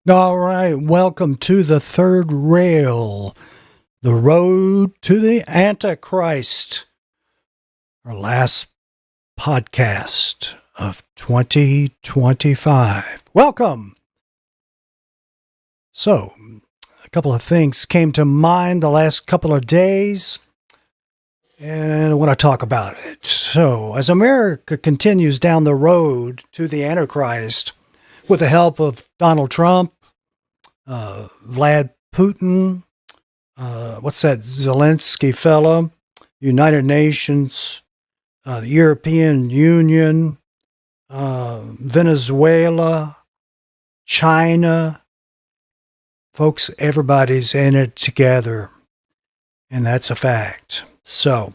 All right, welcome to the third rail, the road to the AntiChrist, our last podcast of 2025. Welcome. So, a couple of things came to mind the last couple of days, and I want to talk about it. So, as America continues down the road to the Antichrist with the help of Donald Trump, Vlad Putin, what's that Zelensky fella, United Nations, the European Union, Venezuela, China. Folks, everybody's in it together, and that's a fact. So,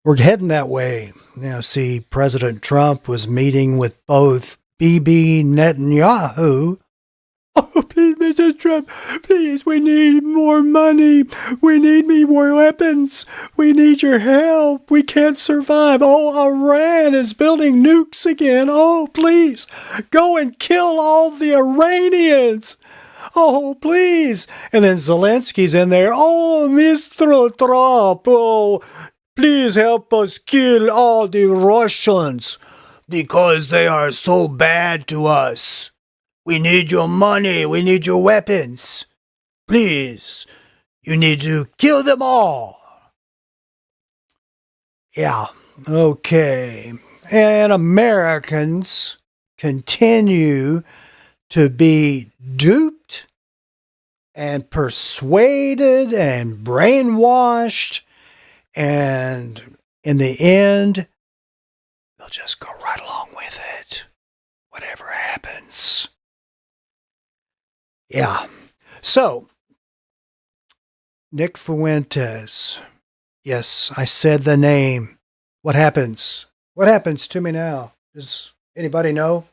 we're heading that way. See, President Trump was meeting with both Bibi Netanyahu. Oh, please, Mr. Trump, please, we need more money. We need more weapons. We need your help. We can't survive. Oh, Iran is building nukes again. Oh, please, go and kill all the Iranians. Oh, please. And then Zelensky's in there. Oh, Mr. Trump, oh, please help us kill all the Russians because they are so bad to us. We need your money. We need your weapons. Please, you need to kill them all. Yeah, okay. And Americans continue to be duped and persuaded and brainwashed. And in the end, they'll just go right along with it, whatever happens. Yeah. So, Nick Fuentes. Yes, I said the name. What happens? What happens to me now? Does anybody know?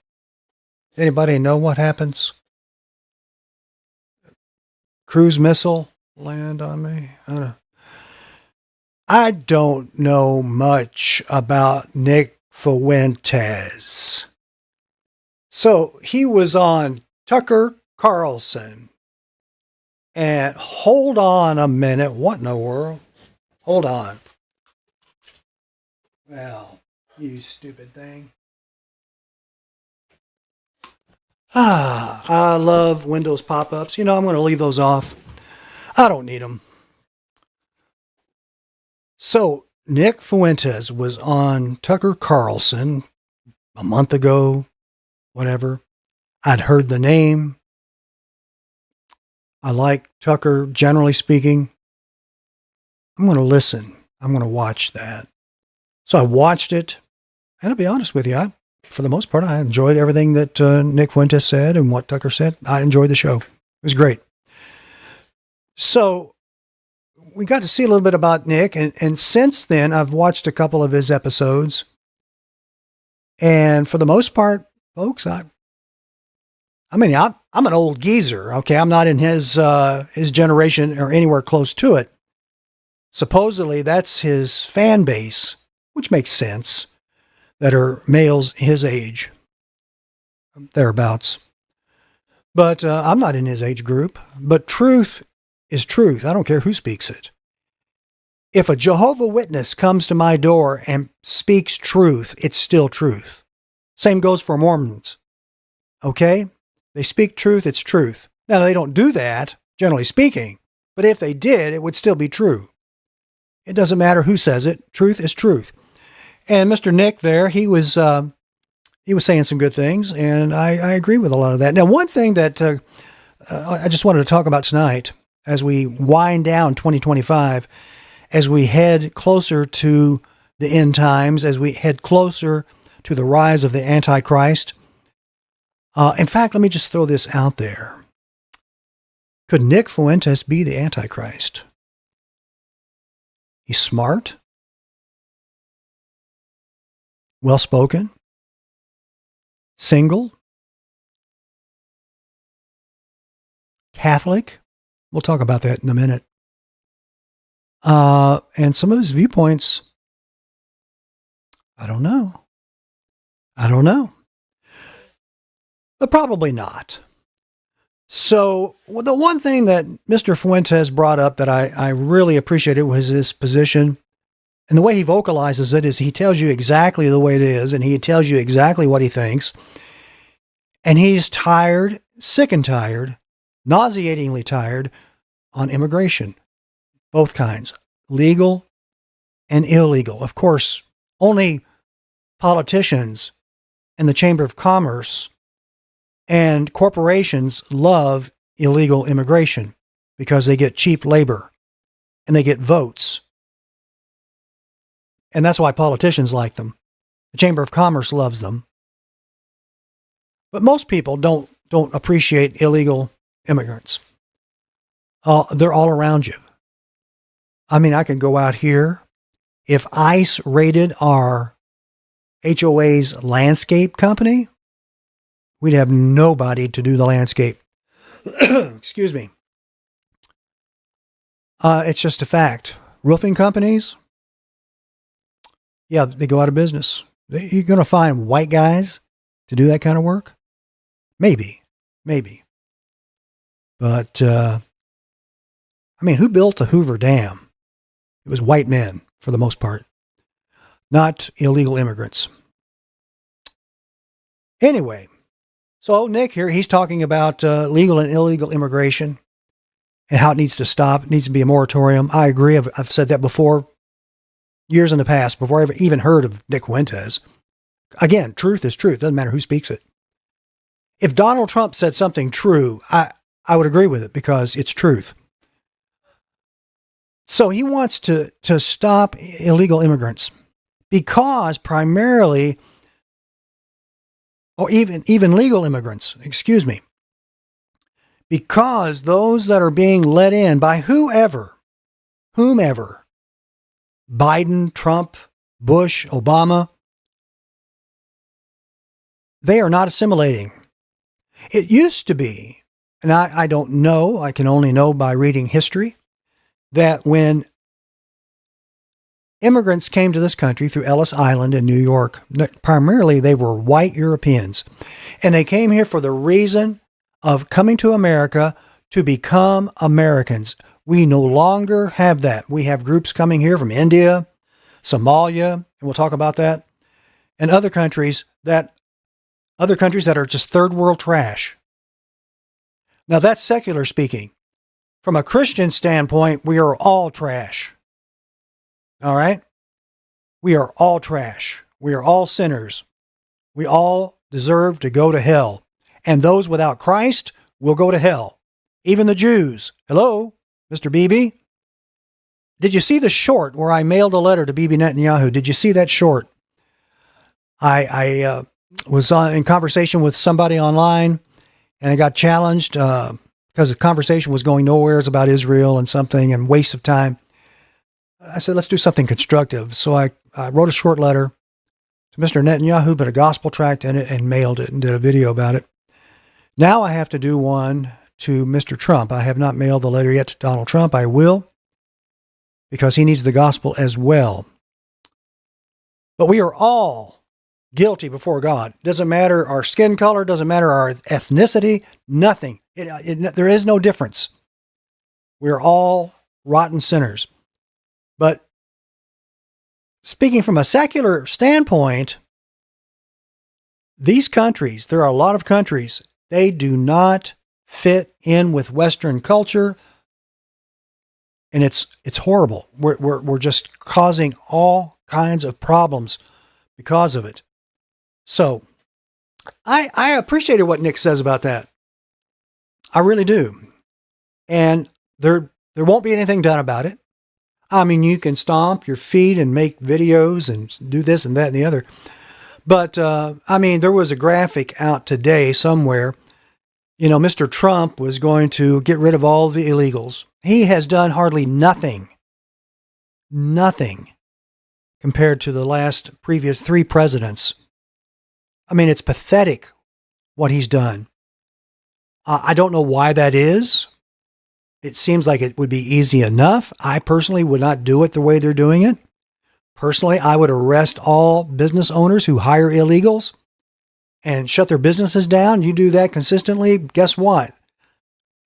Anybody know what happens? Cruise missile land on me? I don't know much about Nick Fuentes. So, he was on Tucker Carlson. And hold on a minute. What in the world? Hold on. Well, you stupid thing. I love Windows pop-ups. I'm going to leave those off. I don't need them. So, Nick Fuentes was on Tucker Carlson a month ago, whatever. I'd heard the name. I like Tucker, generally speaking. I'm going to listen. I'm going to watch that. So I watched it, and I'll be honest with you, for the most part, I enjoyed everything that Nick Fuentes said and what Tucker said. I enjoyed the show. It was great. So we got to see a little bit about Nick, and since then, I've watched a couple of his episodes. And for the most part, folks, I'm an old geezer, okay? I'm not in his generation or anywhere close to it. Supposedly, that's his fan base, which makes sense, that are males his age, thereabouts. But I'm not in his age group. But truth is truth. I don't care who speaks it. If a Jehovah's Witness comes to my door and speaks truth, it's still truth. Same goes for Mormons, okay? They speak truth, it's truth. Now, they don't do that, generally speaking, but if they did, it would still be true. It doesn't matter who says it. Truth is truth. And Mr. Nick there, he was saying some good things, and I agree with a lot of that. Now, one thing that I just wanted to talk about tonight as we wind down 2025, as we head closer to the end times, as we head closer to the rise of the Antichrist. In fact, let me just throw this out there. Could Nick Fuentes be the Antichrist? He's smart, well-spoken, single, Catholic. We'll talk about that in a minute. And some of his viewpoints, I don't know. but probably not. So the one thing that Mr. Fuentes brought up that I really appreciated was his position. And the way he vocalizes it is he tells you exactly the way it is, and he tells you exactly what he thinks. And he's tired, sick and tired, nauseatingly tired on immigration, both kinds, legal and illegal. Of course, only politicians and the Chamber of Commerce and corporations love illegal immigration because they get cheap labor and they get votes. And that's why politicians like them. The Chamber of Commerce loves them. But most people don't appreciate illegal immigrants. They're all around you. I mean, I can go out here. If ICE raided our HOA's landscape company, we'd have nobody to do the landscape. Excuse me. It's just a fact. Roofing companies, yeah, they go out of business. You're going to find white guys to do that kind of work? Maybe. But, I mean, who built the Hoover Dam? It was white men, for the most part, not illegal immigrants. Anyway, so Nick here, he's talking about legal and illegal immigration and how it needs to stop. It needs to be a moratorium. I agree. I've said that before, years in the past, before I ever even heard of Nick Fuentes. Again, truth is truth. Doesn't matter who speaks it. If Donald Trump said something true, I would agree with it because it's truth. So he wants to stop illegal immigrants because primarily, or even legal immigrants, excuse me, because those that are being let in by whomever, Biden, Trump, Bush, Obama, they are not assimilating. It used to be, and I don't know, I can only know by reading history, that when immigrants came to this country through Ellis Island in New York, primarily they were white Europeans. And they came here for the reason of coming to America to become Americans. We no longer have that. We have groups coming here from India, Somalia, and we'll talk about that, and other countries that are just third world trash. Now that's secular speaking. From a Christian standpoint, we are all trash. All right? We are all trash. We are all sinners. We all deserve to go to hell. And those without Christ will go to hell. Even the Jews. Hello, Mr. Bibi? Did you see the short where I mailed a letter to Bibi Netanyahu? Did you see that short? I was in conversation with somebody online, and I got challenged because the conversation was going nowhere. It's about Israel and something and waste of time. I said, let's do something constructive. So I wrote a short letter to Mr. Netanyahu, put a gospel tract in it and mailed it and did a video about it. Now I have to do one to Mr. Trump. I have not mailed the letter yet to Donald Trump. I will, because he needs the gospel as well. But we are all guilty before God. Doesn't matter our skin color, doesn't matter our ethnicity, nothing. There is no difference. We're all rotten sinners. But speaking from a secular standpoint, these countries, there are a lot of countries, they do not fit in with Western culture. And it's horrible. We're just causing all kinds of problems because of it. So I appreciated what Nick says about that. I really do. And there won't be anything done about it. I mean, you can stomp your feet and make videos and do this and that and the other. But, I mean, there was a graphic out today somewhere. You know, Mr. Trump was going to get rid of all the illegals. He has done hardly nothing compared to the previous 3 presidents. I mean, it's pathetic what he's done. I don't know why that is. It seems like it would be easy enough. I personally would not do it the way they're doing it. Personally, I would arrest all business owners who hire illegals and shut their businesses down, you do that consistently, guess what?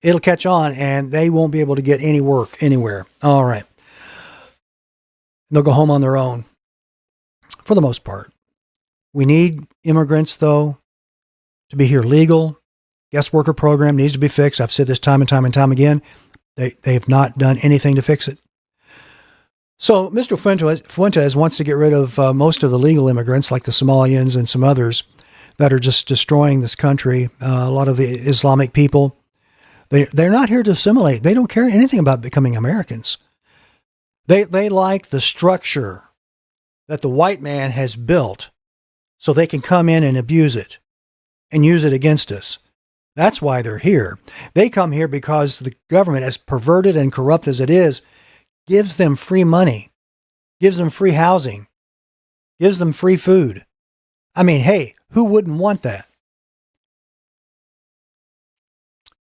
It'll catch on and they won't be able to get any work anywhere. All right. They'll go home on their own for the most part. We need immigrants, though, to be here legal. Guest worker program needs to be fixed. I've said this time and time and time again. They have not done anything to fix it. So Mr. Fuentes wants to get rid of most of the legal immigrants, like the Somalians and some others that are just destroying this country. A lot of the Islamic people, they're not here to assimilate. They don't care anything about becoming Americans. They like the structure that the white man has built so they can come in and abuse it and use it against us. That's why they're here. They come here because the government, as perverted and corrupt as it is, gives them free money, gives them free housing, gives them free food. I mean, hey, who wouldn't want that?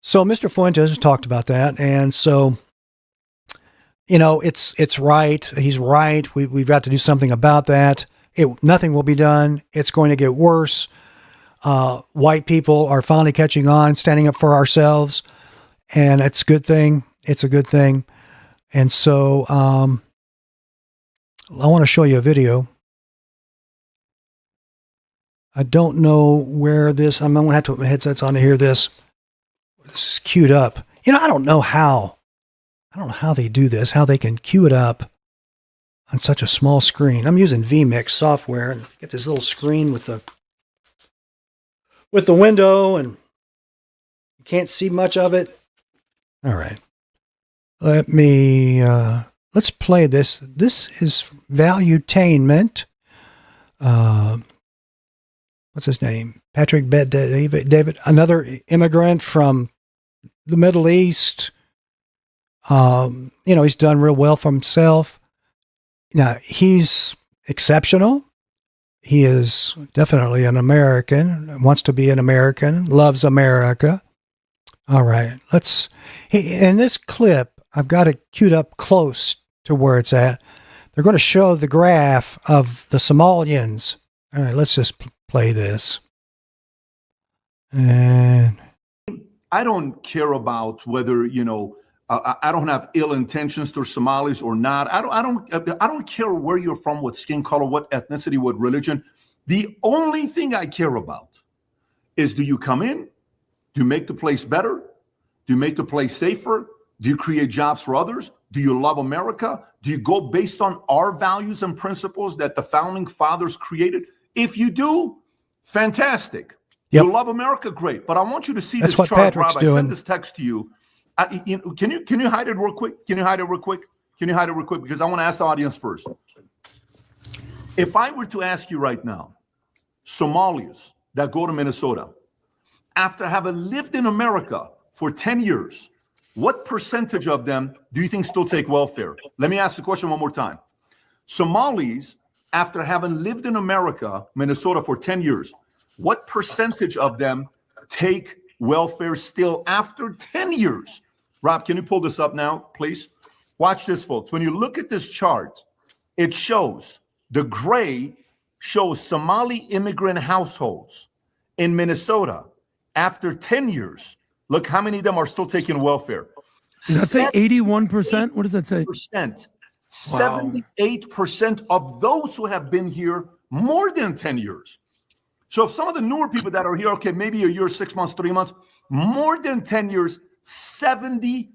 So Mr. Fuentes has talked about that. And so, you know, it's right. He's right. We've got to do something about that. Nothing will be done. It's going to get worse. White people are finally catching on, standing up for ourselves. And it's a good thing. It's a good thing. And so I want to show you a video. I don't know where this, I'm going to have to put my headsets on to hear this. This is queued up. You know, I don't know how they do this, how they can queue it up on such a small screen. I'm using vMix software and get this little screen with the window and you can't see much of it. All right. Let's play this. This is Valuetainment. What's his name? Patrick David, another immigrant from the Middle East. You know, he's done real well for himself. Now, he's exceptional. He is definitely an American, wants to be an American, loves America. All right, in this clip, I've got it queued up close to where it's at. They're going to show the graph of the Somalians. All right, let's just play this. And I don't care about whether, you know, I don't have ill intentions towards Somalis or not. I don't care where you're from, what skin color, what ethnicity, what religion. The only thing I care about is, do you come in? Do you make the place better? Do you make the place safer? Do you create jobs for others? Do you love America? Do you go based on our values and principles that the founding fathers created? If you do, fantastic. Yep. You love America, great. But I want you to see That's this what chart, Patrick's Rob. doing. I sent this text to you. Can you hide it real quick? Can you hide it real quick? Can you hide it real quick? Because I want to ask the audience first. If I were to ask you right now, Somalis that go to Minnesota, after having lived in America for 10 years, what percentage of them do you think still take welfare? Let me ask the question one more time. Somalis, after having lived in America, Minnesota, for 10 years, what percentage of them take welfare still after 10 years? Rob, can you pull this up now, please? Watch this, folks. When you look at this chart, it shows the gray shows Somali immigrant households in Minnesota after 10 years. Look how many of them are still taking welfare. Does that say 81%? What does that say? 78% of those who have been here more than 10 years. So if some of the newer people that are here, okay, maybe a year, 6 months, 3 months, more than 10 years, 78%.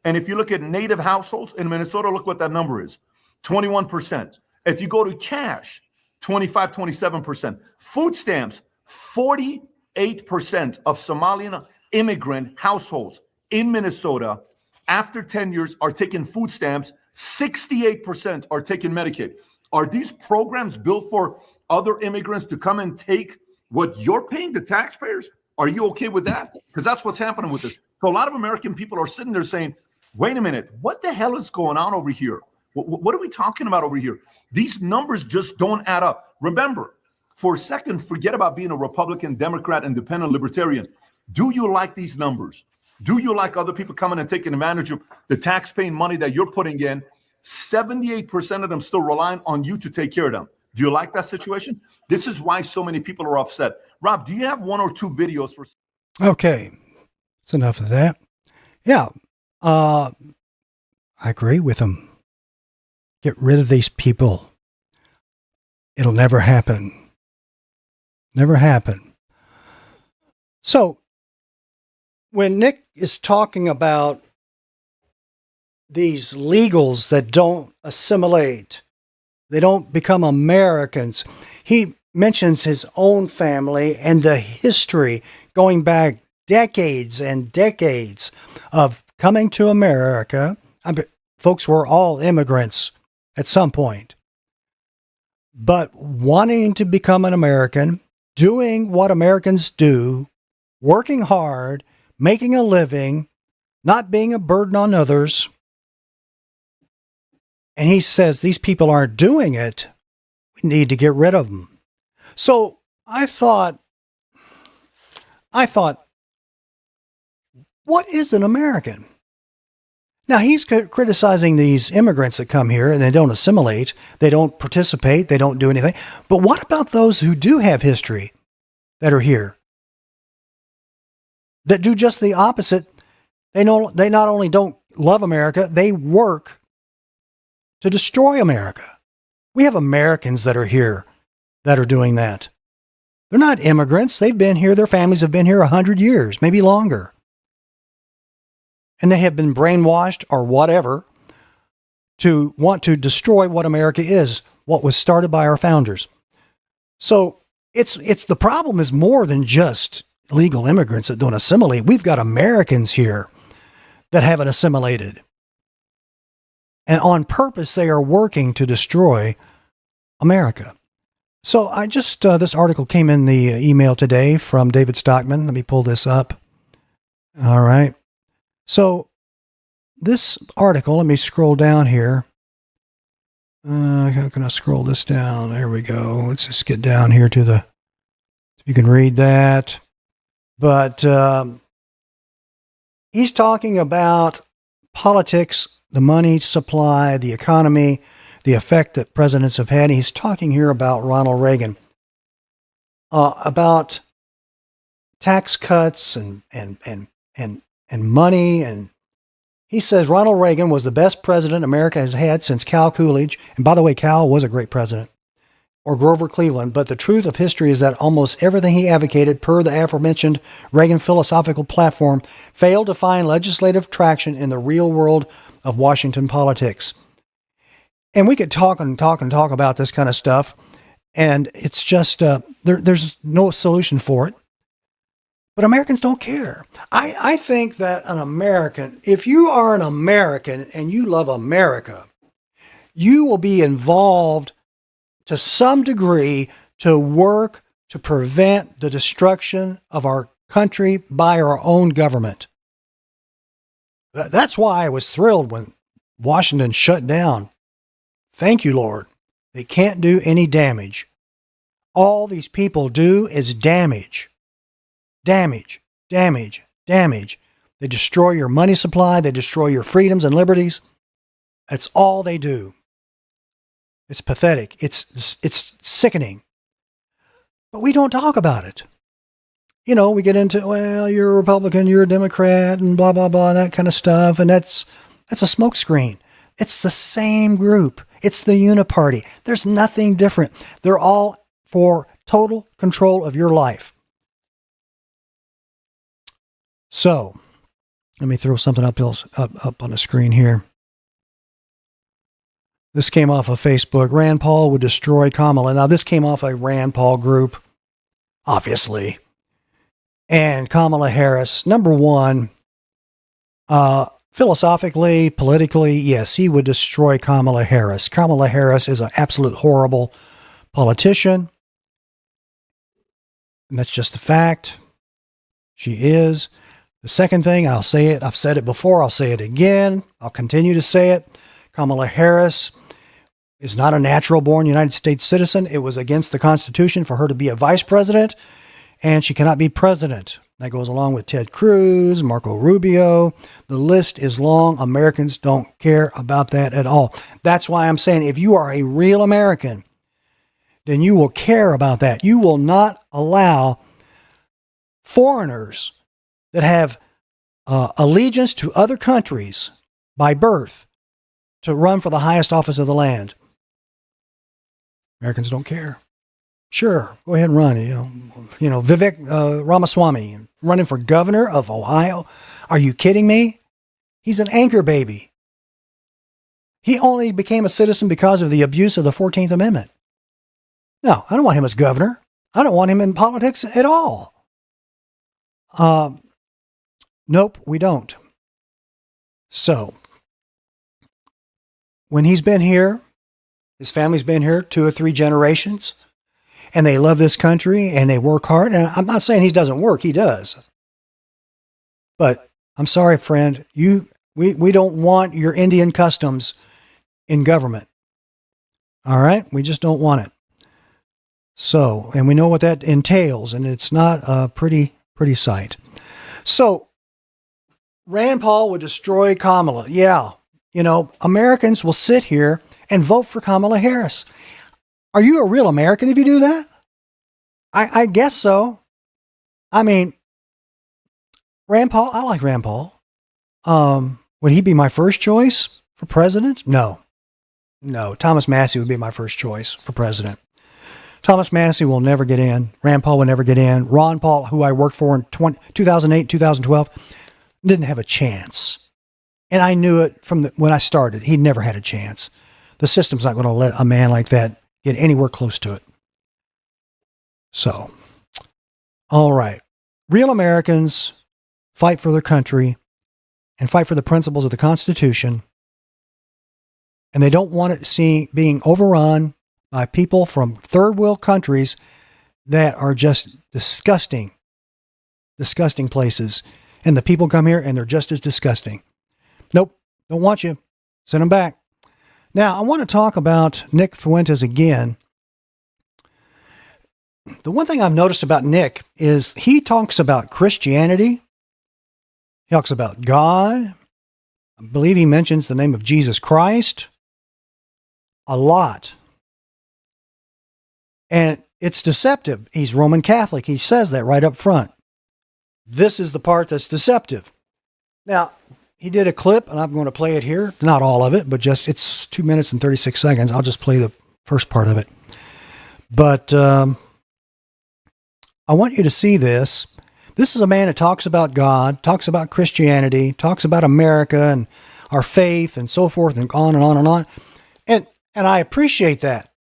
And if you look at native households in Minnesota, look what that number is, 21%. If you go to cash, 25, 27%. Food stamps, 48% of Somalian immigrant households in Minnesota after 10 years are taking food stamps. 68% are taking Medicaid. Are these programs built for other immigrants to come and take what you're paying the taxpayers? Are you okay with that? Because that's what's happening with this. So a lot of American people are sitting there saying, wait a minute, what the hell is going on over here? What are we talking about over here? These numbers just don't add up. Remember, for a second, forget about being a Republican, Democrat, Independent, Libertarian. Do you like these numbers? Do you like other people coming and taking advantage of the tax-paying money that you're putting in? 78% of them still relying on you to take care of them. Do you like that situation? This is why so many people are upset. Rob, do you have one or two videos for? Okay, that's enough of that. Yeah, I agree with him. Get rid of these people. It'll never happen. Never happen. So, when Nick is talking about these legals that don't assimilate, they don't become Americans, he mentions his own family and the history going back decades and decades of coming to America. Folks were all immigrants at some point, but wanting to become an American, doing what Americans do, working hard, making a living, not being a burden on others. And he says these people aren't doing it. We need to get rid of them. So I thought, what is an American? Now, he's criticizing these immigrants that come here and they don't assimilate, they don't participate, they don't do anything. But what about those who do have history that are here, that do just the opposite? They not only don't love America, they work to destroy America. We have Americans that are here that are doing that. They're not immigrants. They've been here. Their families have been here 100 years, maybe longer. And they have been brainwashed or whatever to want to destroy what America is, what was started by our founders. So it's the problem is more than just illegal immigrants that don't assimilate. We've got Americans here that haven't assimilated. And on purpose, they are working to destroy America. So I just, this article came in the email today from David Stockman. Let me pull this up. All right. So this article, let me scroll down here. How can I scroll this down? There we go. Let's just get down here to the, you can read that. But he's talking about politics, the money supply, the economy, the effect that presidents have had. He's talking here about Ronald Reagan, about tax cuts and money. And he says Ronald Reagan was the best president America has had since Cal Coolidge. And by the way, Cal was a great president, or Grover Cleveland. But the truth of history is that almost everything he advocated, per the aforementioned Reagan philosophical platform, failed to find legislative traction in the real world of Washington politics. And we could talk about this kind of stuff, and it's just, there's no solution for it. But Americans don't care. I think that an American, if you are an American and you love America, you will be involved to some degree to work to prevent the destruction of our country by our own government. That's why I was thrilled when Washington shut down. Thank you, Lord. They can't do any damage. All these people do is damage. Damage, damage, damage. They destroy your money supply. They destroy your freedoms and liberties. That's all they do. It's pathetic. It's sickening. But we don't talk about it. You know, we get into, well, you're a Republican, you're a Democrat, and blah, blah, blah, that kind of stuff. And that's a smokescreen. It's the same group. It's the uniparty. There's nothing different. They're all for total control of your life. So, let me throw something up on the screen here. This came off of Facebook. Rand Paul would destroy Kamala. Now, this came off a Rand Paul group, obviously. And Kamala Harris, number one, philosophically, politically, yes, he would destroy Kamala Harris. Kamala Harris is an absolute horrible politician. And that's just a fact. She is. The second thing, and I'll say it, I've said it before, I'll say it again, I'll continue to say it. Kamala Harris is not a natural born United States citizen. It was against the Constitution for her to be a vice president, and she cannot be president. That goes along with Ted Cruz, Marco Rubio. The list is long. Americans don't care about that at all. That's why I'm saying if you are a real American, then you will care about that. You will not allow foreigners that have allegiance to other countries by birth to run for the highest office of the land. Americans don't care. Sure, go ahead and run. Vivek Ramaswamy running for governor of Ohio. Are you kidding me? He's an anchor baby. He only became a citizen because of the abuse of the 14th Amendment. No, I don't want him as governor. I don't want him in politics at all. Nope, we don't. So, when he's been here, his family's been here 2 or 3 generations, and they love this country and they work hard. And I'm not saying he doesn't work, he does. But I'm sorry, friend, we don't want your Indian customs in government. All right? We just don't want it. So, and we know what that entails, and it's not a pretty sight. So, Rand Paul would destroy Kamala. Yeah. Americans will sit here and vote for Kamala Harris. Are you a real American if you do that? I guess so. I mean, Rand Paul, I like Rand Paul. Would he be my first choice for president? No. Thomas Massey would be my first choice for president. Thomas Massey will never get in. Rand Paul will never get in. Ron Paul, who I worked for in 2008, 2012, didn't have a chance. And I knew it from when I started. He never had a chance. The system's not going to let a man like that get anywhere close to it. So, all right. Real Americans fight for their country and fight for the principles of the Constitution. And they don't want it being overrun by people from third world countries that are just disgusting places. And the people come here and they're just as disgusting. Nope, don't want you. Send them back. Now, I want to talk about Nick Fuentes again. The one thing I've noticed about Nick is he talks about Christianity. He talks about God. I believe he mentions the name of Jesus Christ a lot. And it's deceptive. He's Roman Catholic. He says that right up front. This is the part that's deceptive. Now, he did a clip, and I'm going to play it here. Not all of it, but it's 2 minutes and 36 seconds. I'll just play the first part of it. But I want you to see this. This is a man that talks about God, talks about Christianity, talks about America and our faith and so forth and on and on and on. And I appreciate that.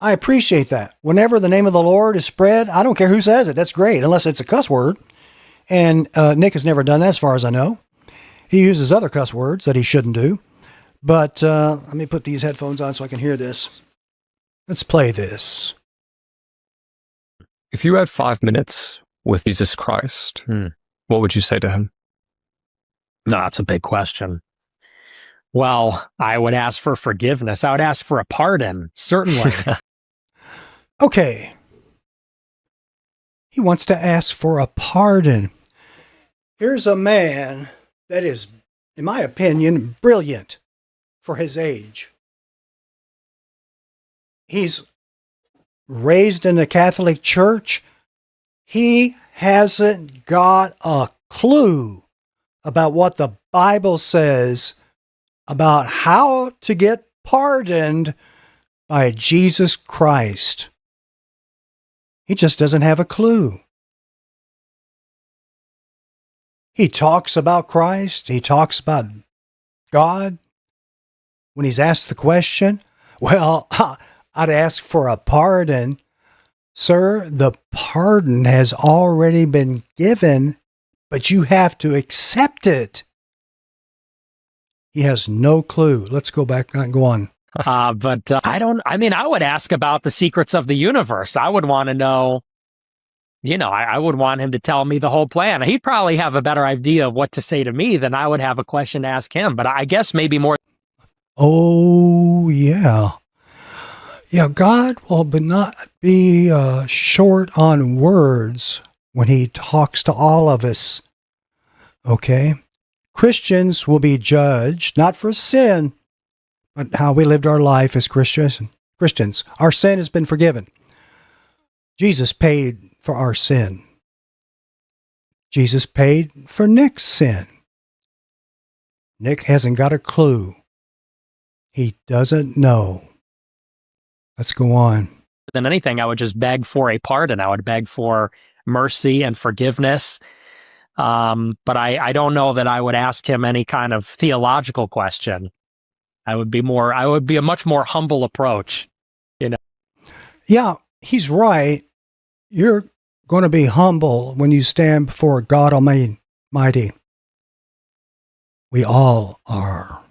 I appreciate that. Whenever the name of the Lord is spread, I don't care who says it. That's great, unless it's a cuss word. And Nick has never done that as far as I know. He uses other cuss words that he shouldn't do. But let me put these headphones on so I can hear this. Let's play this. If you had 5 minutes with Jesus Christ, what would you say to him? No, that's a big question. Well, I would ask for forgiveness. I would ask for a pardon, certainly. Okay. He wants to ask for a pardon. Here's a man that is, in my opinion, brilliant for his age. He's raised in the Catholic Church. He hasn't got a clue about what the Bible says about how to get pardoned by Jesus Christ. He just doesn't have a clue. He talks about Christ. He talks about God. When he's asked the question, well, I'd ask for a pardon. Sir, the pardon has already been given, but you have to accept it. He has no clue. Let's go back and go on. I would ask about the secrets of the universe. I would want to know, I would want him to tell me the whole plan. He'd probably have a better idea of what to say to me than I would have a question to ask him. But I guess maybe more. Oh, yeah. Yeah, God will not be short on words when he talks to all of us. Okay? Christians will be judged, not for sin, but how we lived our life as Christians. Christians, our sin has been forgiven. Jesus paid for our sin. Jesus paid for Nick's sin. Nick hasn't got a clue. He doesn't know. Let's go on. Than anything, I would just beg for a pardon. I would beg for mercy and forgiveness. But I don't know that I would ask him any kind of theological question. I would be a much more humble approach, you know. Yeah, he's right. You're going to be humble when you stand before God Almighty. We all are.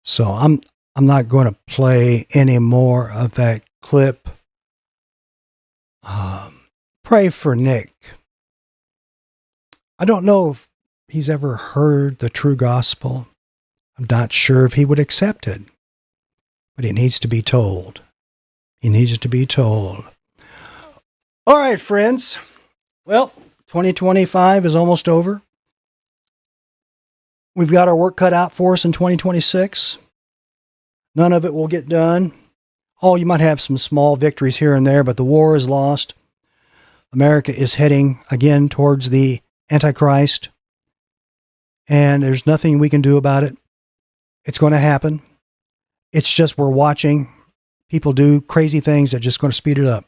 So I'm not going to play any more of that clip. Pray for Nick. I don't know if he's ever heard the true gospel. I'm not sure if he would accept it, but he needs to be told. He needs to be told. All right, friends. Well, 2025 is almost over. We've got our work cut out for us in 2026. None of it will get done. Oh, you might have some small victories here and there, but the war is lost. America is heading again towards the AntiChrist, and there's nothing we can do about it. It's going to happen. It's just we're watching people do crazy things that are just going to speed it up.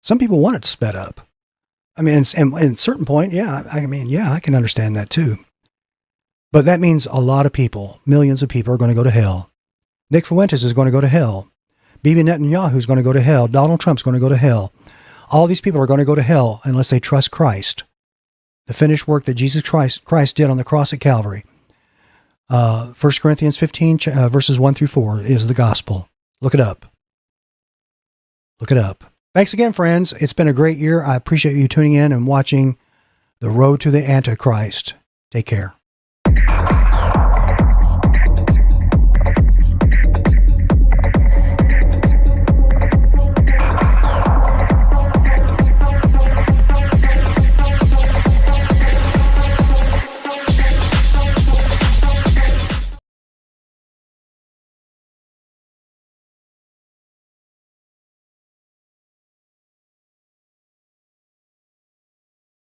Some people want it to sped up. I mean, and at a certain point, I can understand that too. But that means a lot of people, millions of people are going to go to hell. Nick Fuentes is going to go to hell. Bibi Netanyahu is going to go to hell. Donald Trump's going to go to hell. All these people are going to go to hell unless they trust Christ. The finished work that Jesus Christ did on the cross at Calvary. 1 Corinthians 15, verses 1 through 4 is the gospel. Look it up. Look it up. Thanks again, friends. It's been a great year. I appreciate you tuning in and watching The Road to the Antichrist. Take care.